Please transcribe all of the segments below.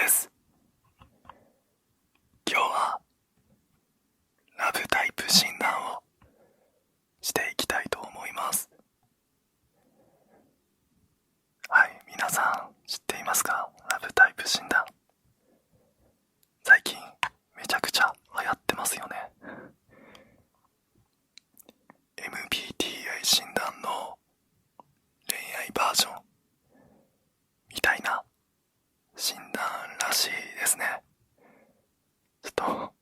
です。今日はラブタイプ診断をしていきたいと思います。はい、皆さん知っていますか？ラブタイプ診断。最近めちゃくちゃ流行ってますよね。MBTI 診断の恋愛バージョンみたいな診断らしいですね。ちょっと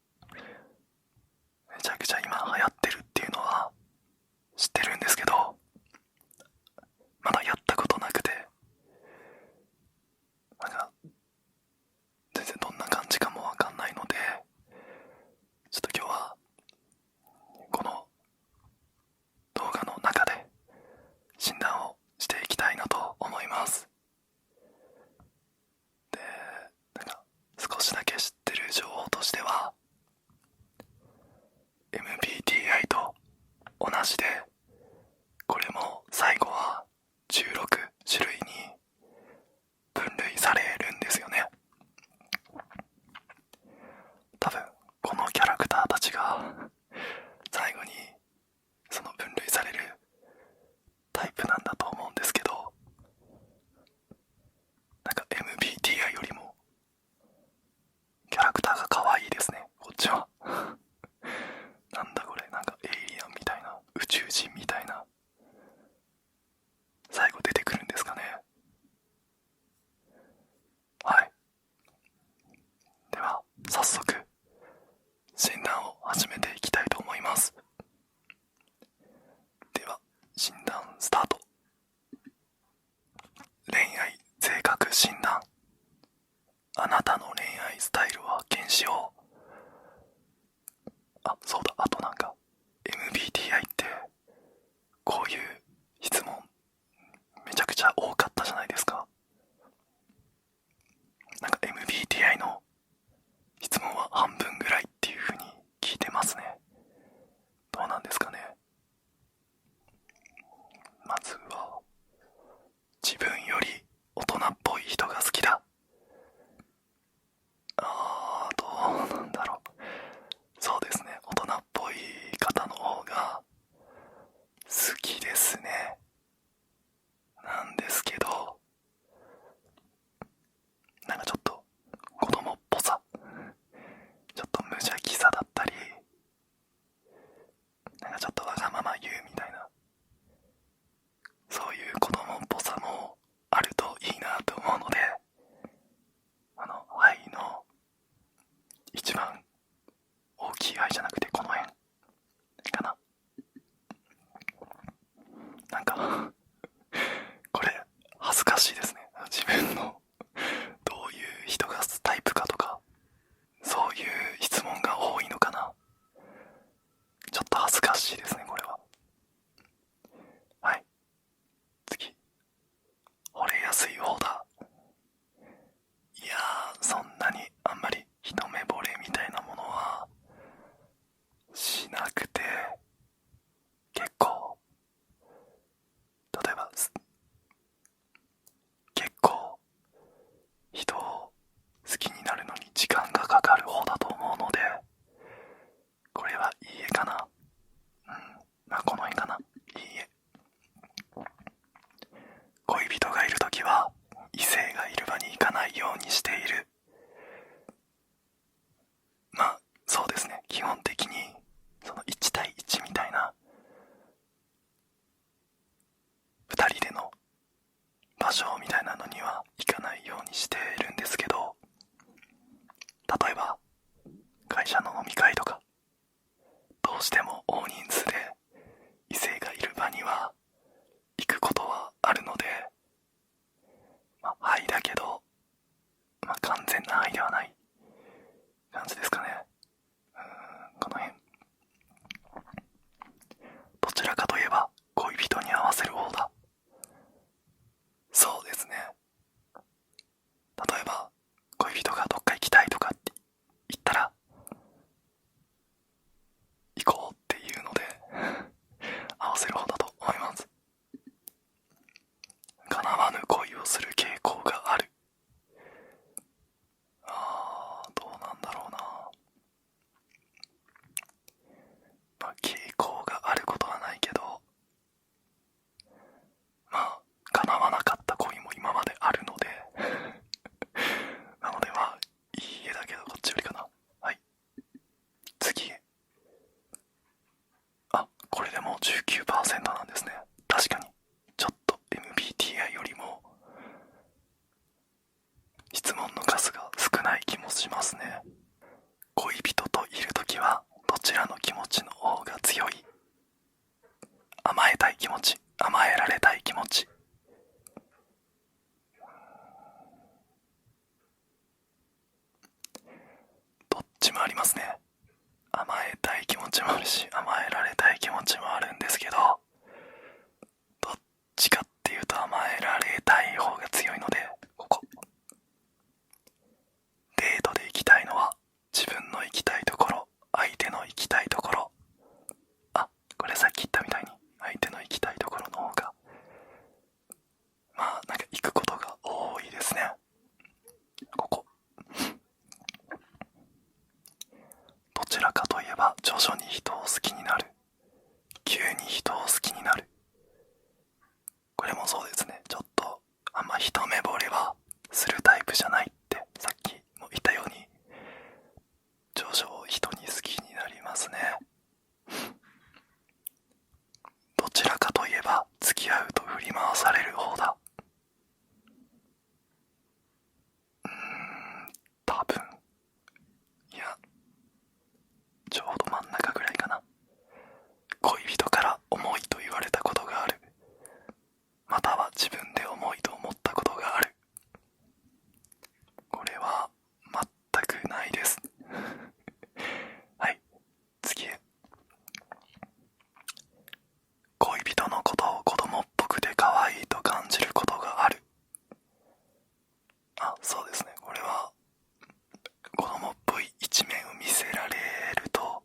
めちゃくちゃ今流行ってるっていうのは知ってるんですけど、まだやったことなくて、なんか全然どんな感じかもわかんないので、ちょっと今日はこの動画の中で診断をしていきたいなと思います。で、少しだけ知ってる情報としては、 MBTI と同じで、これも最後は16種類に分類されるんですよね。多分このキャラクターたちが最後にその分類されるタイプなんだと思うんですけど、MBTI よりもキャラクターが可愛いですね、こっちは。なんだこれ、エイリアンみたいな、宇宙人みたいな、最後出てくるんですかね。はい、では早速診断を始めていきたいと思います。では診断スタート。恋愛性格診断。あなたの恋愛スタイルは検視を。そうだ、あとMBTI ってこういう質問めちゃくちゃ多かったじゃないですか。MBTI の質問は半分ぐらいっていう風に聞いてますね。どうなんですかね。まずは、自分より大人っぽい人が好きだ。どうなんだろう。そうですね、大人っぽい方の方が好きですね。なんですけど、ちょっと子供っぽさ、ちょっと無邪気さだったり、ちょっとわがまま言うみたいな、そういう子供っぽさもあるといいなと思うので、愛の一番大きい愛じゃなくて、この辺かな。これ恥ずかしいですね。自分のどういう人がタイプかとか、そういう質問が多いのかな。ちょっと恥ずかしいですね、これは。はい、次。惚れやすい方だ。いやー、そんなにあんまり一目惚れみたいなものはしなくて、結構、例えば結構人を好きになるのに時間がかかる方だと思うので、これはいいえかな。この辺かな。いいえ。恋人がいるときは異性がいる場に行かないようにしている。そうですね、基本的にその1対1みたいな2人での場所みたいなのには行かないようにしているんですけど、例えば会社の飲み会とか、どうしても大人数で異性がいる場には行くことはあるので、愛だけど、完全な愛ではない感じですかね。この辺、どちらかといえば恋人に合わせる方だ。そうですね。例えそうですね。ちょっとあんま一目惚れはするタイプじゃないってさっきも言ったように、徐々人に好きになりますね。どちらかといえば付き合うと振り回される方だ。多分、いや、ちょうど真ん中ぐらいかな。恋人から重いと言われたことがある。または自分で重いと思ったことがある。これは全くないです。はい、次へ。恋人のことを子供っぽくて可愛いと感じることがある。そうですね。これは子供っぽい一面を見せられると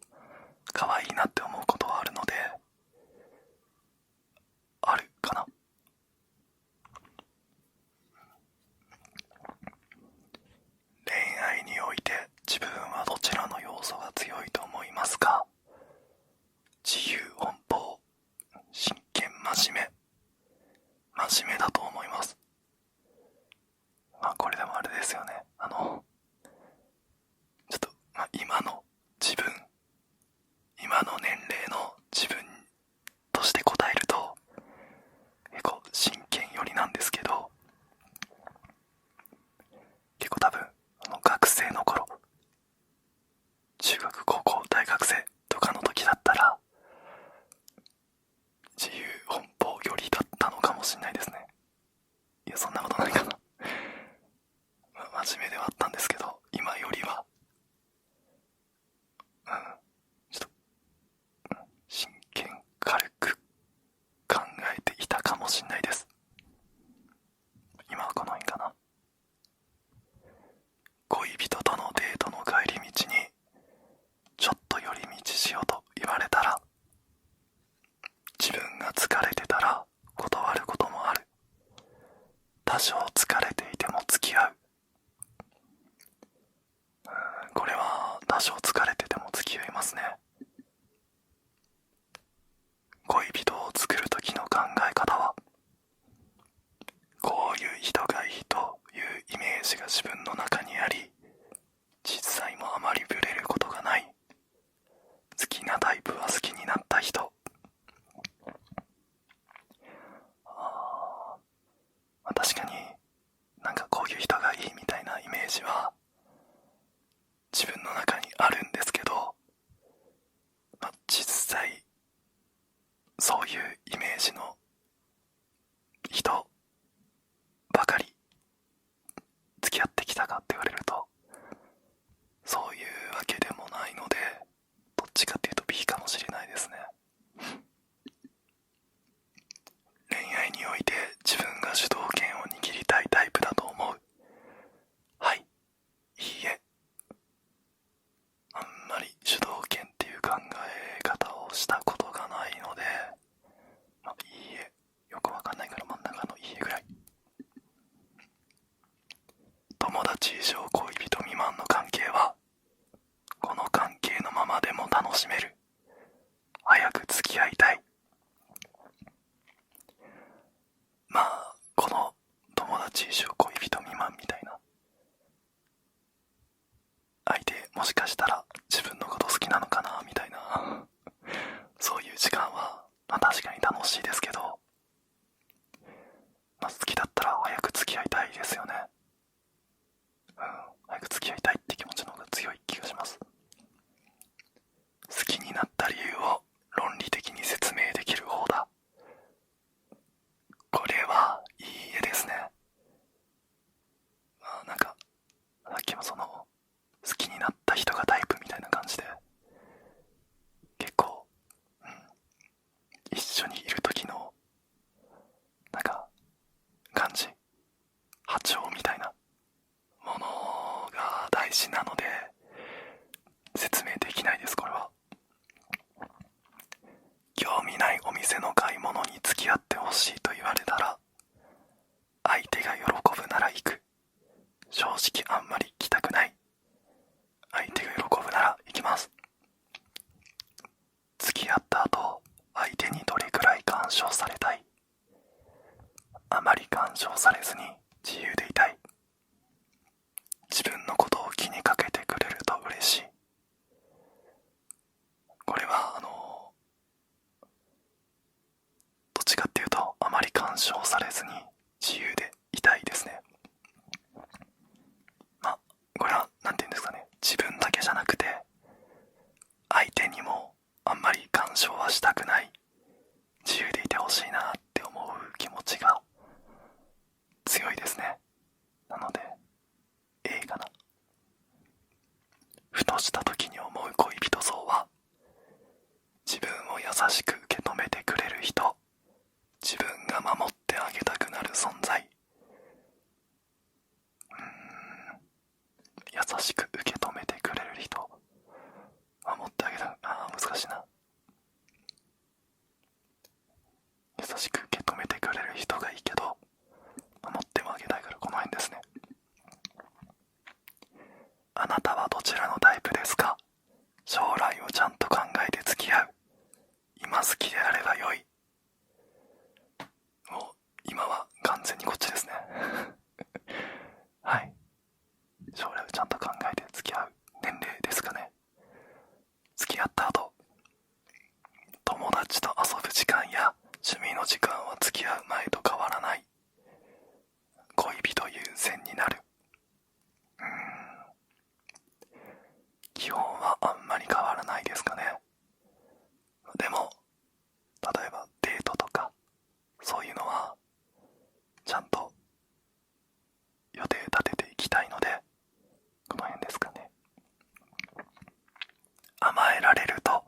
可愛いなって思うことはあるので、あるかな。恋愛において自分はどちらの要素が強いと思いますか？自由奔放、真剣真面目だと思います。これでもあれですよね。ちょっと、今の年齢の自分として答えると結構真剣寄りなんですけど、結構多分学生の頃、中学高校大学生とかの時だったら自由奔放寄りだったのかもしれないですね。いや、そんなことないかな。真面目ではあったんですけど、今よりはちょっと真剣軽く考えていたかもしれないです。今はこの辺かな。恋人とのデートの帰り道にちょっと寄り道しようと言われたら、自分が疲れてたら断ることもある。多少疲れていても付き合う。これは多少疲れてても付き合いますね。恋人を作る時の考え方は、こういう人がいいというイメージが自分の中にあり、実際もあまりブレることがない。好きなタイプは好きになった人。確かになんかこういう人がいいみたいなイメージは自分の中にあるんですけど、実際そういうイメージの人ばかり付き合ってきたかって言われると、そういうわけでもないので、どっちかっていうと B かもしれないですね。恋愛において自分が主導権を握りたいタイプだと思う。はい、いいえ。あんまり主導権っていう考え方をしたことがないので、いいえ。よくわかんないから真ん中のいいえぐらい。友達以上恋人未満の関係は、この関係のままでも楽しめる。早く付き合いたい。この友達以上恋人未満みたいな相手、もしかしたら自分のこと好きなのかなみたいなそういう時間は、確かに楽しいですけど、好きだったら早く付き合いたいですよね。早く付き合いたいって気持ちの方が強い気がします。好きになった理由を論理的に説明できる方だ。これはいい絵ですね。なんかさっきも好きになった人がタイプみたいな感じで、結構、一緒にいる時のなんか感じ、波長みたいなものが大事なので説明できないです。これは興味ないお店の買い物に付き合ってほしいと言われたら、相手が喜ぶなら行く。正直あんまり行きたくない。相手が喜ぶなら行きます。付き合った後、相手にどれくらい干渉されたい。あまり干渉されずに自由でいたい。自分のことを気にかけてくれると嬉しい。これはどっちかっていうとあまり干渉されずに自由でいたいですね。まあこれはなんて言うんですかね、自分だけじゃなくて相手にもあんまり干渉はしたくない、自由でいてほしいなって思う気持ちが強いですね。なので A かな。ふとした時に思う恋人像は、自分を優しく受け止めてくれる人、自分が守ってあげたくなる存在。優しく受け止めてくれる人、守ってあげた、難しいな。優しく受け止めてくれる人がいいけど守ってもあげたいから、この辺ですね。あなたはどちらのタイプですか？将来をちゃんと考えて付き合う。今好きであればよい。もう今は完全にこっちですねはい、将来をちゃんと考えて付き合う年齢ですかね。付き合った後、友達と遊ぶ時間や趣味の時間は付き合う前と変わらない。恋人優先になる。基本はあんまり変わらないですかね。でも例えばデートとかそういうのはちゃんと予定立てていきたいので、この辺ですかね。甘えられると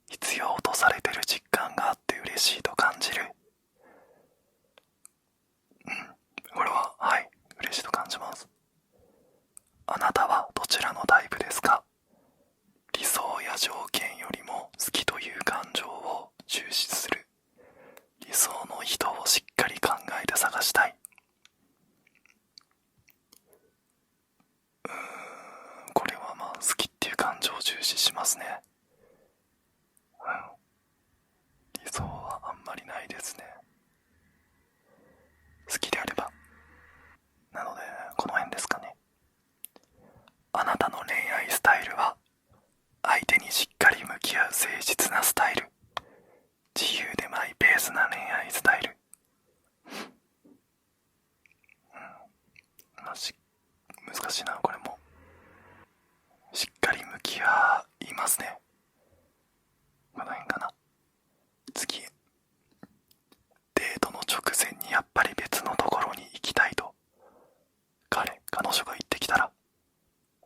必要とされてる実感があって嬉しいと感じる。これははい嬉しいと感じます。あなたはどちらのタイプですか？理想や条件よりも好きという感情を重視する。理想の人をしっかり考えて探したい。これはまあ好きっていう感情を重視しますね。理想はあんまりないですね。好きであれば。なのでこの辺ですかね。あなたの恋愛スタイルは、相手にしっかり向き合う誠実なスタイル、自由でマイペースな恋愛スタイル。難しいなこれも。しっかり向き合いますね。この辺かな。次、デートの直前にやっぱり別のところに行きたいと彼女が言ってきたら、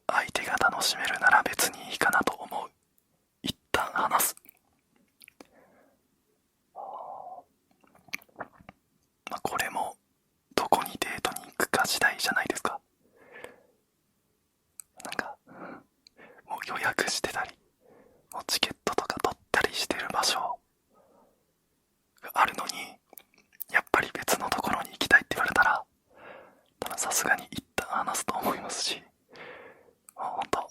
相手が楽しめるなら別にいいかなと思う。一旦話す。これもどこにデートに行くか次第じゃないですか。なんかもう予約してたり、もうチケットとか取ったりしてる場所があるのに、やっぱり別のところに行きたいって言われたら、多分さすがに一旦話すと思いますし、もうほんと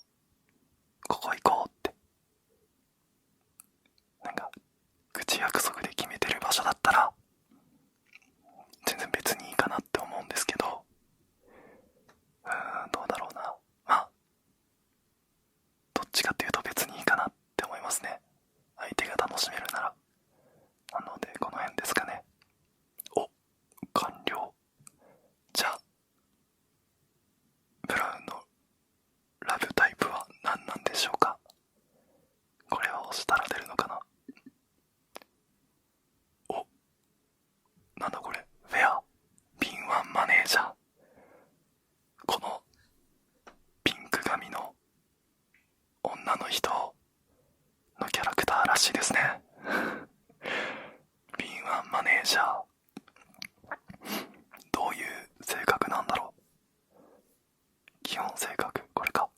ここ行こうってなんか口約束で決めてる場所だったら全然別にいいかなって思うんですけど、どうだろうな。まあどっちかっていうと別にいいかなって思いますね。相手が楽しめるなら。なのでこの辺ですかね。お、完了。じゃあブラウンのラブタイプは何なんでしょうか。これを押したら出るのかな。お、なんだこれ。フェア敏腕マネージャー。このピンク髪の女の人のキャラクターらしいですね敏腕マネージャー、どういう性格なんだろう。基本性格、これか。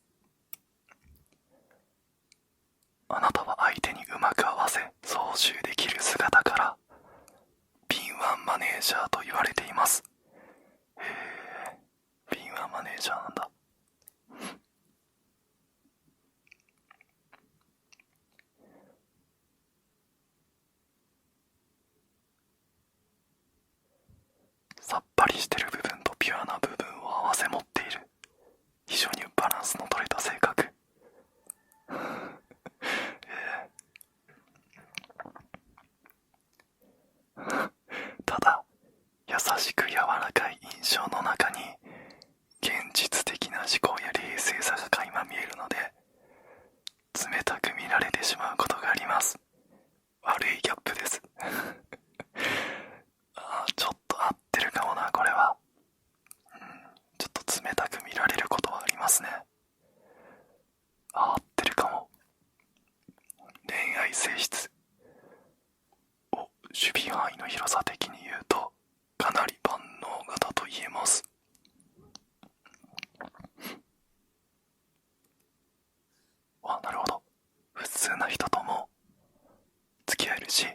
あなたは相手にうまく合わせ操縦できる姿から敏腕マネージャーと言われています。へえ、敏腕マネージャーなんだ。ピュアな部分を併せ持っている非常にバランスの取れた性格。ただ優しく柔らかい印象の中に現実的な思考や冷静さが垣間見えるので、冷たく見られてしまうことがあります。悪いギャップです。ちょっと合ってるかもな、これは。ちょっと冷たく見られることはありますね。合ってるかも。恋愛性質。守備範囲の広さ的に言うとかなり万能型と言えます。なるほど。普通な人とも付き合えるし、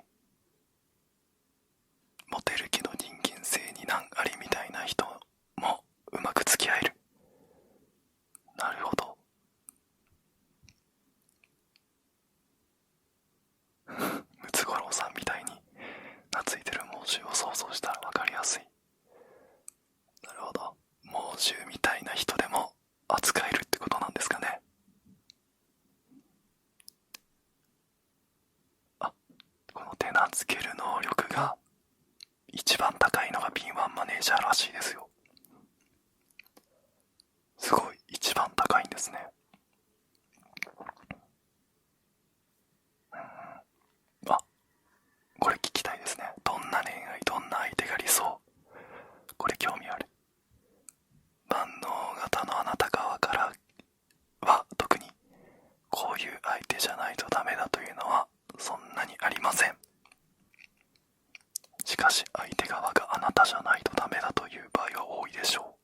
モテるけど人間性に難ありみたいな人もうまく付き合える。なるほど。ムツゴロウさんみたいに懐いてる猛獣を想像したら分かりやすい。なるほど。猛獣みたいな人でも扱えるってことなんですかね。この手なずける能力が一番高いのが敏腕マネージャーらしいですよ。すごい、一番高いんですね。これ聞きたいですね。どんな恋愛、どんな相手が理想。これ興味ある。万能型のあなた側からは特にこういう相手じゃないとダメだというのはそんなにありません。しかし相手側があなたじゃないとダメだという場合は多いでしょう。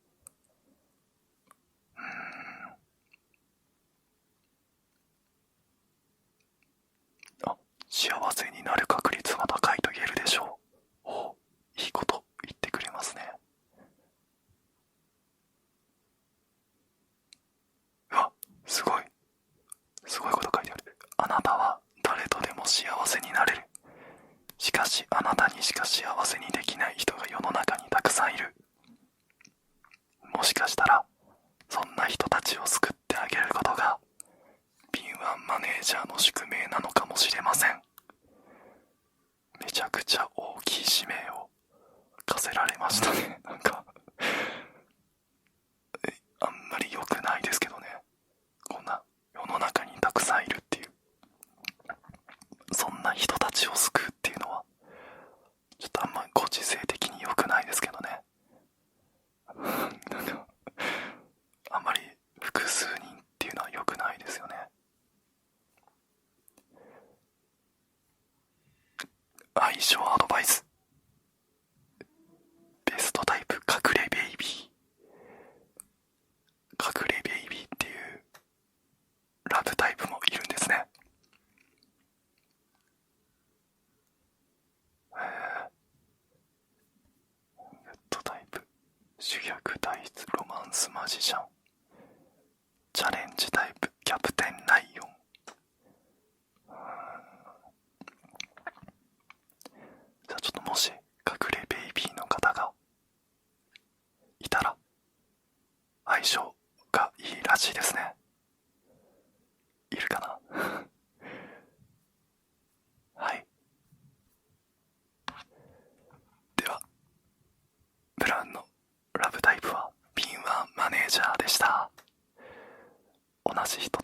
幸せになる確率は高いと言えるでしょう。いいこと言ってくれますね。すごいこと書いてある。あなたは誰とでも幸せになれる。しかしあなたにしか幸せにできない人が世の中にたくさんいる。もしかしたらそんな人たちを救ってあげることが敏腕マネージャーの宿命なのかもしれません。めちゃくちゃ大きい使命を課せられましたね。なんかあんまり良くないですけどね。こんな世の中にたくさんいるっていう、そんな人たちを救うっていうのはちょっとあんまご時世的に良くないですけどね。なんかあんまり複数人っていうのは良くないですよね。相性アドバイス。ベストタイプ隠れベイビー。隠れベイビーっていうラブタイプもいるんですね。グッドタイプ、主役体質、ロマンスマジシャン、チャレンジタイプ、キャプテンライオン。じゃあちょっともし隠れベイビーの方がいたら相性がいいらしいですね。いるかな。はい。ではブラウンのラブタイプは敏腕マネージャーでした。同じ人